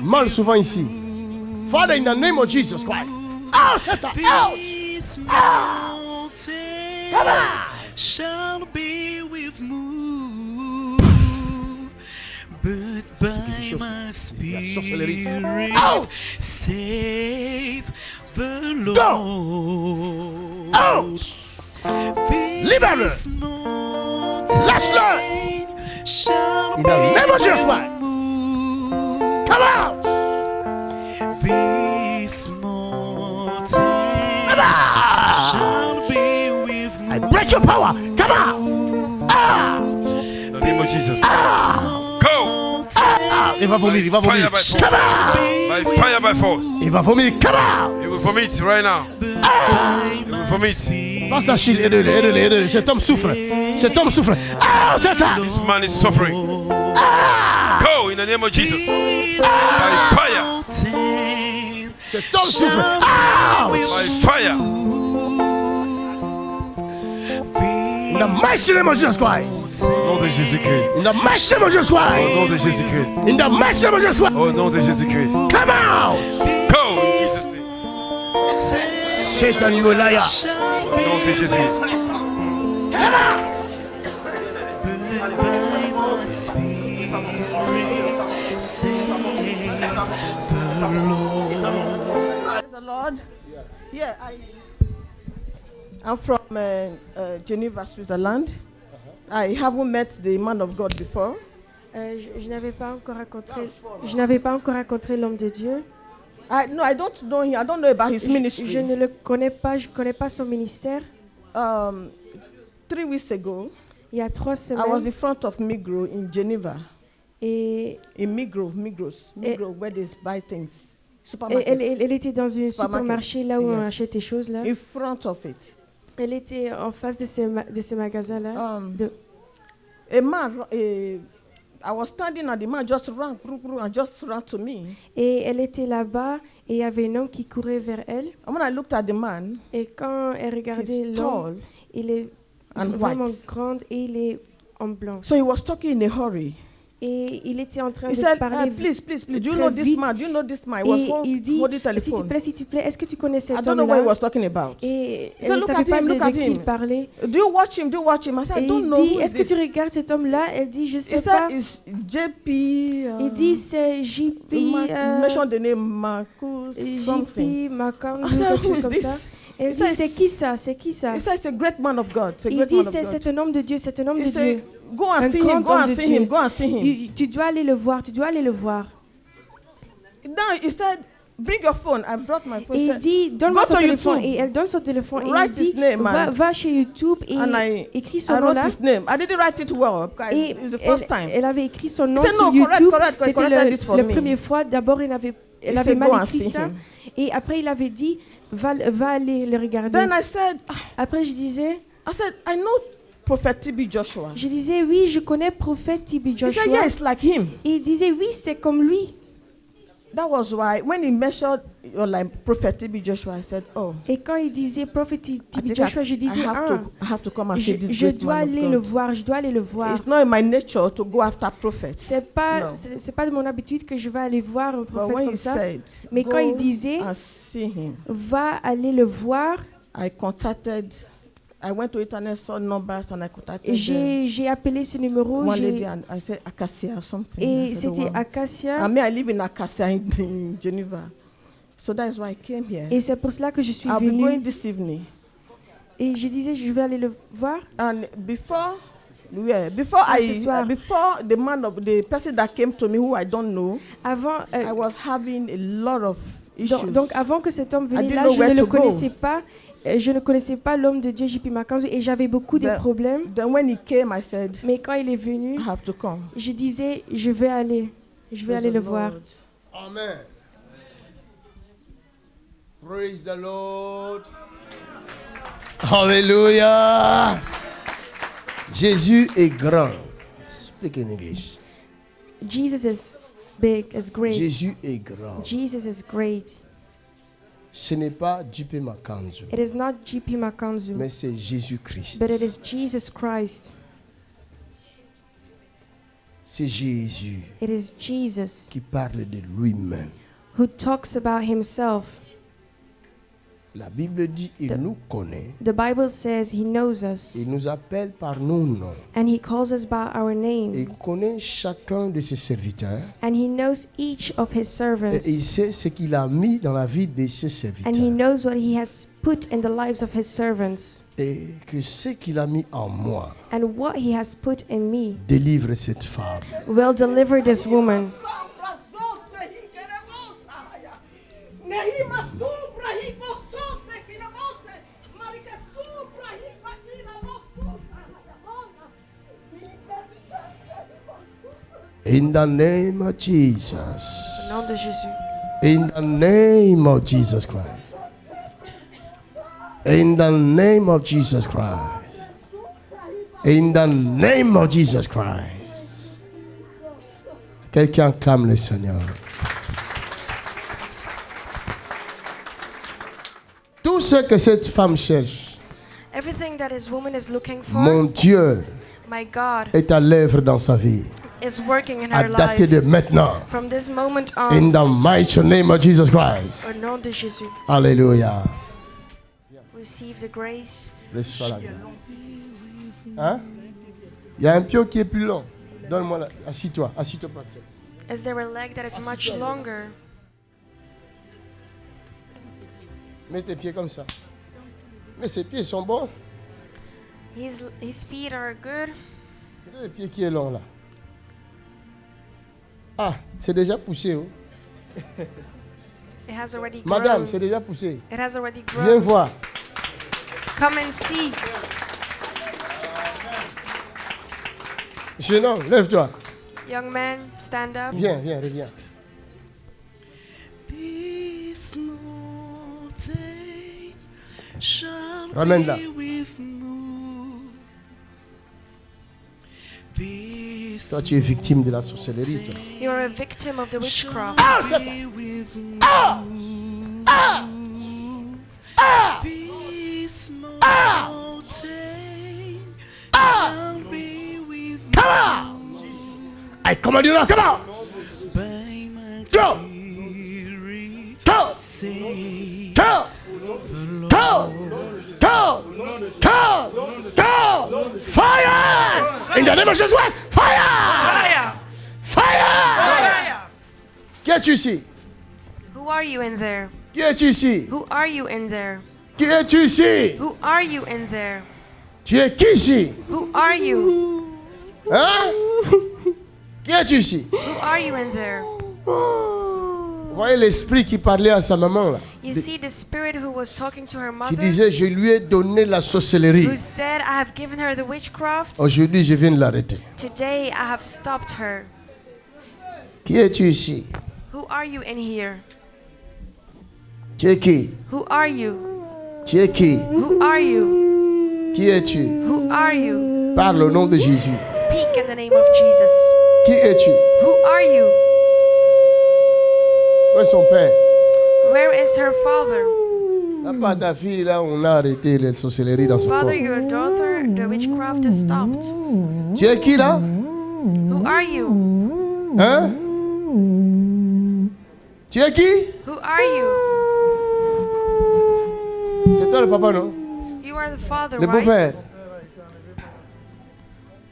Mal souvent ici. Father, in the name of Jesus Christ. Out, Satan, out. Out. Come on. Shall be with move, but by my spirit Out. says the Lord. Go. Out. Libère-le. Lâche-le. In the name of Jesus Christ. Come out. This morning shall be with me. I break your power. Come out. Out. In the name of Jesus. Go. Il va vomir, il va vomir. Come out. By fire, by force. Il va vomir. Come out. You will vomit right now. You will vomit. Pense à Chile, aide-le, aide-le, aide-le. Cet homme souffre. Cet homme souffre. Ah, Satan. This man is suffering. Go in the name of Jesus. By fire. Cet homme souffre. Ah. By fire. In the mighty name of Jesus Christ. Au nom de Jésus-Christ. In the mighty name of Jesus Au Christ. nom de Jésus-Christ. In the mighty name of Jesus Christ. Au nom de Jésus-Christ. Come out. Go in Jesus' name. Satan, you a liar. Au nom de Jésus. Come out. Praise the Lord. Yeah, I'm from Geneva, Switzerland. I haven't met the man of God before. Je n'avais pas encore rencontré l'homme de Dieu. No, I don't know him. I don't know about his ministry. Je ne le connais pas. Je connais pas son ministère. 3 weeks ago, Il y a 3 semaines. I was in front of Migros in Geneva. Et in Migros, where they buy things. Elle était dans un supermarché là où on achète des choses là. In front of it. Elle était en face de ces magasins là. A man, I was standing and the man just ran to me. Et elle était là-bas et il y avait un homme qui courait vers elle. And when I looked at the man, et quand elle regardait l'homme, il est vraiment grand et il est en blanc. So he was talking in a hurry. Et il était en train de parler please, do you know this man? Do you know this man? He was holding telephone. S'il te plaît, est-ce que tu connais cet homme-là? I don't know what he was talking about. Et elle ne savait pas de qui il parlait. Do you watch him? I said, I don't know who est-ce que tu regardes cet homme-là? Elle dit, je sais pas. It's JP. Il dit, c'est JP. Mention the name Marcus. JP, Marcus, quelque chose comme ça. Elle dit, c'est qui ça? C'est qui ça? He said, it's a great man of God. Il dit, c'est un homme de Dieu, c'est un homme de Dieu. Go and see him, go and see him, go and see him. Tu dois aller le voir, tu dois aller le voir. Then he said, bring your phone. I brought my phone. Et il dit, donne-moi ton téléphone. Et elle donne son téléphone. Et il dit, va chez YouTube et écris son nom là. I didn't write it well. It's the first time. Elle avait écrit son nom sur YouTube. C'était la première fois. D'abord, elle avait mal écrit ça. Et après, il avait dit, va aller le regarder. Then I said, après, je disais, I know Prophet TB Joshua. Je disais, oui, je connais Prophète TB Joshua. He said, yes, like him. Et il disait, oui, c'est comme lui. That was why, when he mentioned like Prophet TB Joshua, I said, oh. Et quand il disait Prophet TB Joshua, je disais, I have to come and see this je dois aller le voir, je dois aller le voir. It's not in my nature to go after prophets. C'est pas de mon habitude que je vais aller voir un prophète comme ça. Mais quand il disait, va aller le voir, I went to internet, saw numbers, and I contacted j'ai appelé ce numéro. One lady, and I said Acacia or something. Et c'était Acacia. I mean, I live in Acacia in Geneva, so that is why I came here. Et c'est pour cela que je suis venue. I'll be going this evening. Et je disais, je vais aller le voir. And before the person that came to me, who I don't know, I was having a lot of issues. Donc avant que cet homme vienne là, je ne le connaissais pas. Je ne connaissais pas l'homme de Dieu, JP Mackenzie, et j'avais beaucoup de problèmes. Then when he came, I said, mais quand il est venu, I have to come. Je disais, je vais aller le voir. Amen. Praise the Lord. Hallelujah. Jésus est grand. Speak in English. Jesus is big, is great. Jésus est grand. Jesus is great. Ce n'est pas JP Mackenzie. It is not JP Mackenzie. Mais c'est Jésus-Christ. But it is Jesus Christ. C'est Jésus It is Jesus qui parle de lui-même. who talks about himself. La Bible dit, il nous connaît. The Bible says he knows us Il nous appelle par nos noms. and he calls us by our name. Il connaît chacun de ses serviteurs. And he knows each of his Et servants. il sait ce qu'il a mis dans la vie de ses serviteurs. And he knows what he has put in the lives of his servants. Et que ce qu'il a mis en moi And what he has put in me délivre cette femme. will deliver this woman. In the name of Jesus. Au nom de Jésus. In the name of Jesus Christ. In the name of Jesus Christ. In the name of Jesus Christ. Quelqu'un clame le Seigneur. Tout ce que cette femme cherche, Everything that this woman is looking for, mon Dieu, my God, est à l'œuvre dans sa vie. is working in À her dater life. de maintenant. From this moment In on, the mighty name of Jesus Christ. au nom de Jésus, Alléluia. receive the grace. Laisse-toi là. Hein? Il y a un pied qui est plus long. Donne-moi là. Assis-toi. Assis-toi par terre. Is there a leg that is much longer? Mets tes pieds comme ça. Mais ses pieds sont bons. His feet are good. Regarde le pied qui est long là. Ah, c'est déjà poussé. Oh. It has already Madame, grown. c'est déjà poussé. It has already Viens grown. voir. Come and see. Jeune homme, lève-toi. Young man, stand up. Viens, viens, reviens. This mountain shall Ramène-la. be with me. This Toi, tu es victime de la sorcellerie, toi. You are a victim of the witchcraft. Ah, Satan. be with me. Ah! Ah! Ah! This mountain shall be with me. Come on! I command you now, come on! By my Go! spirit, Go! say Go! Go! Go! Go! Go! Fire! In the name of Jesus Christ! Fire! Fire! Qui es-tu ici? Who are you in there? Qui es-tu ici? Who are you in there? Qui es-tu ici? Who are you in there? Tu es qui ici? Who are you? Hein? Qui es-tu ici? Who are you in there? Vous voyez l'esprit qui parlait à sa maman là, You see the spirit who was talking to her qui mother, disait je lui ai donné la sorcellerie. who said, I have given her the witchcraft. Aujourd'hui je viens de l'arrêter. Today I have stopped her. Qui es-tu ici? Who are you in here? Tu es qui? Who are you? Tu es qui? Who are you? Qui es-tu? Who are you? Parle au nom de Jésus. Speak in the name of Jesus. Qui es-tu? Who are you? Où est son père? Where is her father? Là, pas ta fille, là, on a arrêté la sorcellerie dans son corps. Father, your daughter, the witchcraft is stopped. Tu es qui là? Who are you? Hein? Tu es qui? Who are you? C'est toi le papa, non? You are the father, Le right? beau-père.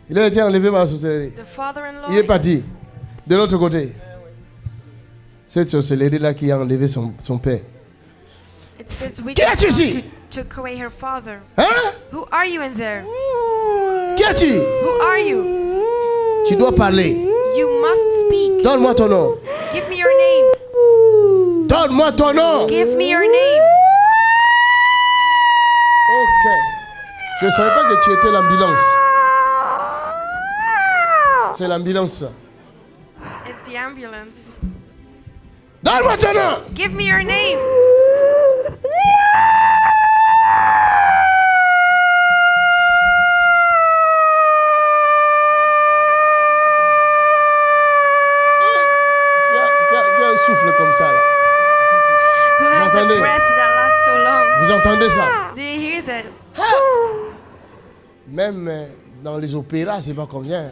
Il a été enlevé par la sorcellerie. The father-in-law. Il est parti. De l'autre côté. Cette sorcellerie-là qui a enlevé son père. It's this Qui es-tu ici? witchcraft who took away her father. Hein? Who are you in there? Qui es-tu? Who are you? Tu dois parler. You must speak. Donne-moi ton nom. Give me your name. Donne-moi ton nom. Give me your name. Ok. Je ne savais pas que tu étais l'ambulance. C'est l'ambulance. ça. It's the ambulance. Donne-moi ton nom. Give me your name. Il y a un souffle comme ça là. Who has a entendez? breath that lasts so long? Vous entendez ça? Do you hear that? Même dans les opéras, c'est pas combien.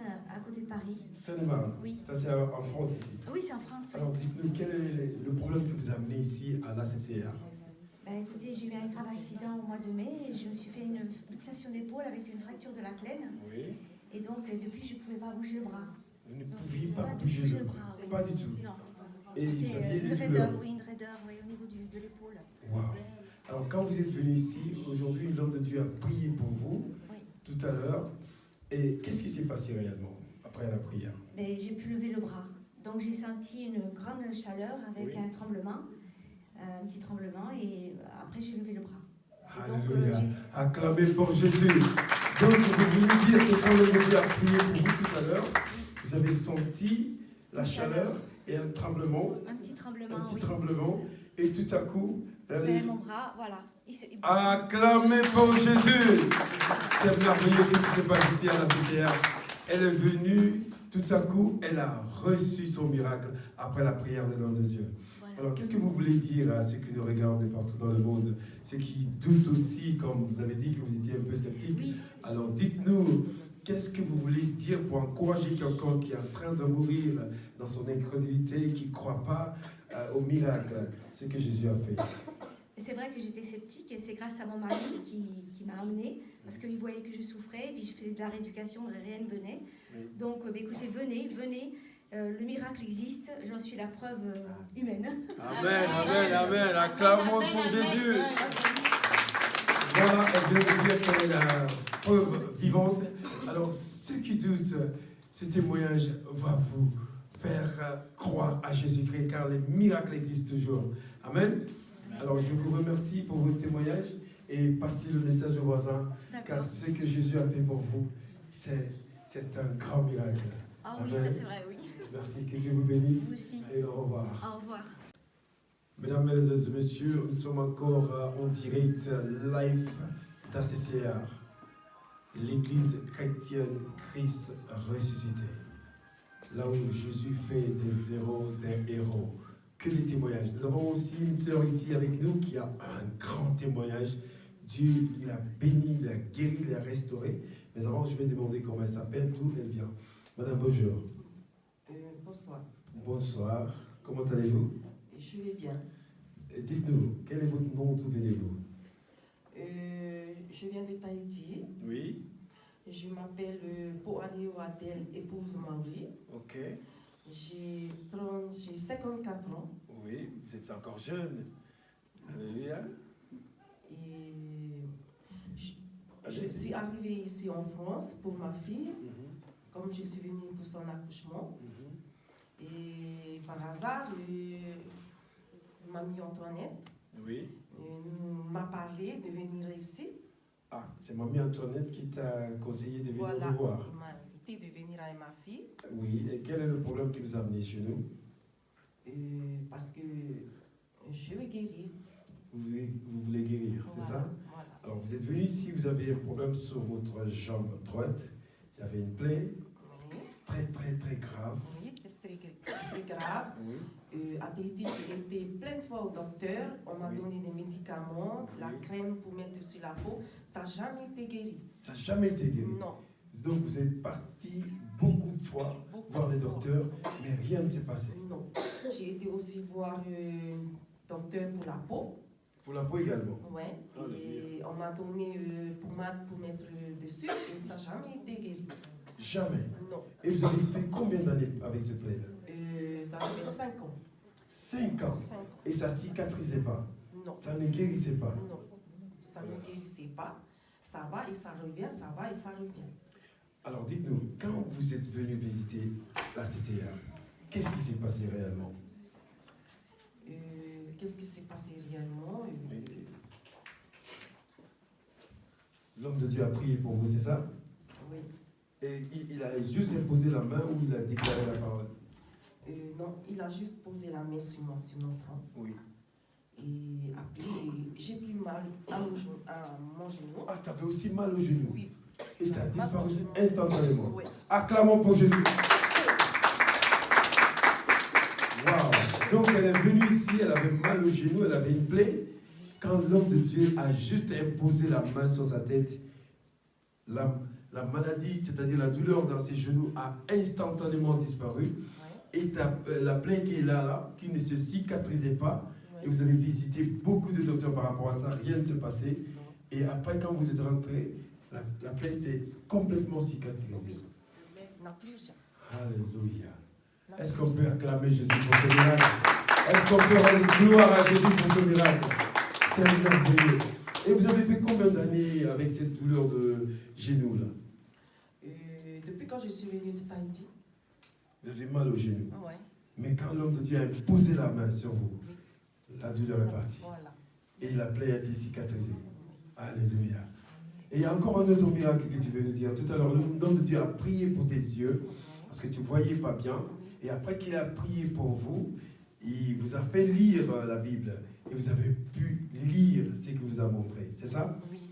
Seine-et-Marne, à côté de Paris. Seine-et-Marne. Oui. Ça, c'est en France ici. Oui, c'est en France. Oui. Alors, dites-nous, quel est le problème que vous amenez ici à l'ACCR? Ben, écoutez, j'ai eu un grave accident au mois de mai et je me suis fait une luxation d'épaule avec une fracture de la clène. Oui. Et donc, depuis, je ne pouvais pas bouger le bras. Vous ne pouviez pas bouger le bras? Oui. Pas du tout? Non. Et vous aviez des une douleurs? raideur, oui, au niveau de l'épaule. Wow. Alors, quand vous êtes venu ici, aujourd'hui, l'homme de Dieu a prié pour vous, Oui. tout à l'heure. Et qu'est-ce qui s'est passé réellement après la prière? Ben, j'ai pu lever le bras. Donc, j'ai senti une grande chaleur avec un tremblement, un petit tremblement, et après, j'ai levé le bras. Alléluia. Acclamez pour Jésus. Donc, vous venez dire que quand l'homme de Dieu a prié pour vous tout à l'heure, vous avez senti la chaleur et un tremblement. Un petit tremblement, Un petit tremblement. Et tout à coup, mon bras, voilà. Acclamez pour Jésus. C'est merveilleux ce qui se passe ici à la CCR. Elle est venue, tout à coup, elle a reçu son miracle après la prière de l'homme de Dieu. Voilà. Alors, qu'est-ce que vous voulez dire à ceux qui nous regardent partout dans le monde, ceux qui doutent aussi, comme vous avez dit que vous étiez un peu sceptique? Oui. Alors, dites-nous, qu'est-ce que vous voulez dire pour encourager quelqu'un qui est en train de mourir dans son incrédulité, qui ne croit pas au miracle, ce que Jésus a fait? C'est vrai que j'étais sceptique et c'est grâce à mon mari qui m'a emmenée parce qu'il voyait que je souffrais et puis je faisais de la rééducation, rien ne venait. Oui. Donc écoutez, venez, le miracle existe, j'en suis la preuve humaine. Amen, amen, amen, acclamons pour Jésus. Voilà, elle vient de dire qu'elle est la preuve vivante. Alors ceux qui doutent, ce témoignage va vous faire croire à Jésus-Christ car les miracles existent toujours. Amen. Alors, je vous remercie pour votre témoignage et passez le message aux voisins, car ce que Jésus a fait pour vous, c'est un grand miracle. Ah oui, ça c'est vrai, oui. Merci, que Dieu vous bénisse. Vous aussi. Et au revoir. Au revoir. Mesdames et messieurs, nous sommes encore en direct live d'ACCR, l'église chrétienne Christ ressuscité. Là où Jésus fait des héros. Que des témoignages. Nous avons aussi une sœur ici avec nous qui a un grand témoignage. Dieu lui a béni, lui a guéri, lui a restauré. Mais avant, je vais demander comment elle s'appelle, d'où elle vient. Madame, bonjour. Bonsoir. Bonsoir. Comment allez-vous? Je vais bien. Dites-nous, quel est votre nom, d'où venez-vous? Je viens de Tahiti. Oui. Je m'appelle Poario Adel, épouse Marie. Ok. J'ai 54 ans. Oui, vous êtes encore jeune. Alléluia. Et je suis arrivée ici en France pour ma fille, comme je suis venue pour son accouchement. Et par hasard, mamie Antoinette m'a parlé de venir ici. Ah, c'est mamie Antoinette qui t'a conseillé de venir nous voir. Voilà, elle m'a invité de venir avec ma fille. Oui, et quel est le problème qui vous a amené chez nous? Parce que je veux guérir. Vous voulez guérir, voilà, c'est ça? Voilà. Alors, vous êtes venu ici, vous avez un problème sur votre jambe droite. Il y avait une plaie très grave. Oui, très grave. Oui. À Tahiti, j'ai été plein de fois au docteur. On m'a donné des médicaments, la crème pour mettre sur la peau. Ça n'a jamais été guéri. Ça n'a jamais été guéri? Non. Donc, vous êtes parti beaucoup de fois voir les docteurs, mais rien ne s'est passé? Non. J'ai été aussi voir le docteur pour la peau. Pour la peau également? Oui. Et on m'a donné pommade pour mettre dessus et ça n'a jamais été guéri. Jamais? Non. Et vous avez fait combien d'années avec ce plaie-là? Ça a fait 5 ans. 5 ans? 5 ans. Et ça ne cicatrisait pas? Non. Ça ne guérissait pas? Non. Ça ne guérissait pas. Ça va et ça revient, ça va et ça revient. Alors dites-nous, quand vous êtes venu visiter la CCR, qu'est-ce qui s'est passé réellement? Qu'est-ce qui s'est passé réellement? L'homme de Dieu a prié pour vous, c'est ça? Oui. Et il a juste imposé la main ou il a déclaré la parole? Non, il a juste posé la main sur mon front. Oui. Et après, j'ai plus mal à mon genou. Ah, tu avais aussi mal au genou? Oui. Et ça a disparu instantanément? Oui. Acclamons pour Jésus. Waouh! Donc elle est venue ici, elle avait mal au genou, elle avait une plaie. Quand l'homme de Dieu a juste imposé la main sur sa tête, la maladie, c'est-à-dire la douleur dans ses genoux, a instantanément disparu. Et la plaie qui est là, qui ne se cicatrisait pas, et vous avez visité beaucoup de docteurs par rapport à ça, rien ne se passait. Et après, quand vous êtes rentré, la plaie s'est complètement cicatrisée. Alléluia. Est-ce qu'on peut acclamer Jésus pour ce miracle? Est-ce qu'on peut rendre gloire à Jésus pour ce miracle? C'est merveilleux. Et vous avez fait combien d'années avec cette douleur de genou là? Depuis quand je suis venue de Tahiti. Vous avez mal au genou. Ouais. Mais quand l'homme de Dieu a posé la main sur vous, la douleur est partie. Voilà. Et la plaie a été cicatrisée. Alléluia. Et il y a encore un autre miracle que tu veux nous dire. Tout à l'heure, l'homme de Dieu a prié pour tes yeux, parce que tu ne voyais pas bien. Et après qu'il a prié pour vous, il vous a fait lire la Bible. Et vous avez pu lire ce qu'il vous a montré. C'est ça? Oui.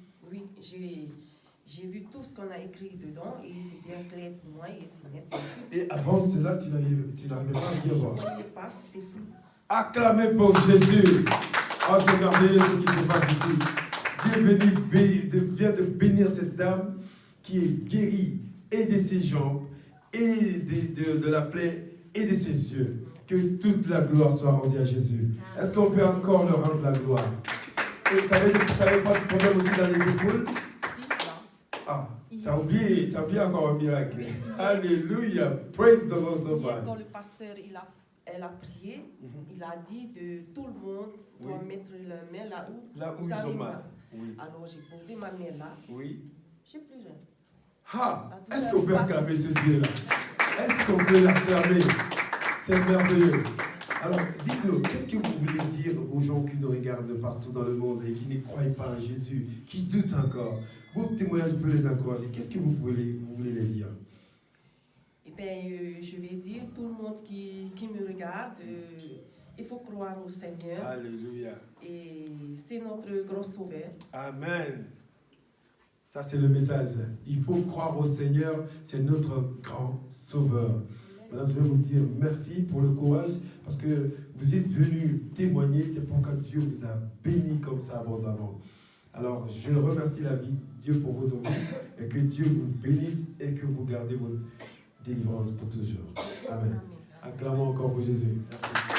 J'ai vu tout ce qu'on a écrit dedans et c'est bien clair pour moi et c'est net. Et avant cela, tu n'arrivais pas à bien voir. Je ne voyais pas, c'était flou. Acclamez pour Jésus. Oh, c'est merveilleux ce qui se passe ici. Dieu vient de bénir cette dame qui est guérie et de ses jambes, et de la plaie, et de ses yeux. Que toute la gloire soit rendue à Jésus. Est-ce qu'on peut encore leur rendre la gloire? Et tu n'avais pas de problème aussi dans les épaules? Si, là. Ah, tu as oublié encore un miracle. Alléluia. Praise the Lord so Hier, much. quand le pasteur elle a prié, il a dit de tout le monde doit mettre la main là où ils avez ont mal. Oui. Alors j'ai posé ma main là. Oui. J'ai plus rien. Ah, est-ce qu'on peut acclamer ce Dieu-là? Est-ce qu'on peut l'acclamer? C'est merveilleux. Alors, dites-nous, qu'est-ce que vous voulez dire aux gens qui nous regardent partout dans le monde et qui ne croient pas en Jésus, qui doutent encore? Votre témoignage peut les encourager. Qu'est-ce que vous voulez les dire? Eh bien, je vais dire, tout le monde qui me regarde, il faut croire au Seigneur. Alléluia. Et c'est notre grand sauveur. Amen. Ça, c'est le message. Il faut croire au Seigneur, c'est notre grand sauveur. Madame, je vais vous dire merci pour le courage, parce que vous êtes venu témoigner, c'est pourquoi Dieu vous a béni comme ça abondamment. Alors, je remercie la vie, Dieu pour votre vie, et que Dieu vous bénisse et que vous gardez votre délivrance pour toujours. Amen. Acclamons encore pour Jésus. Merci.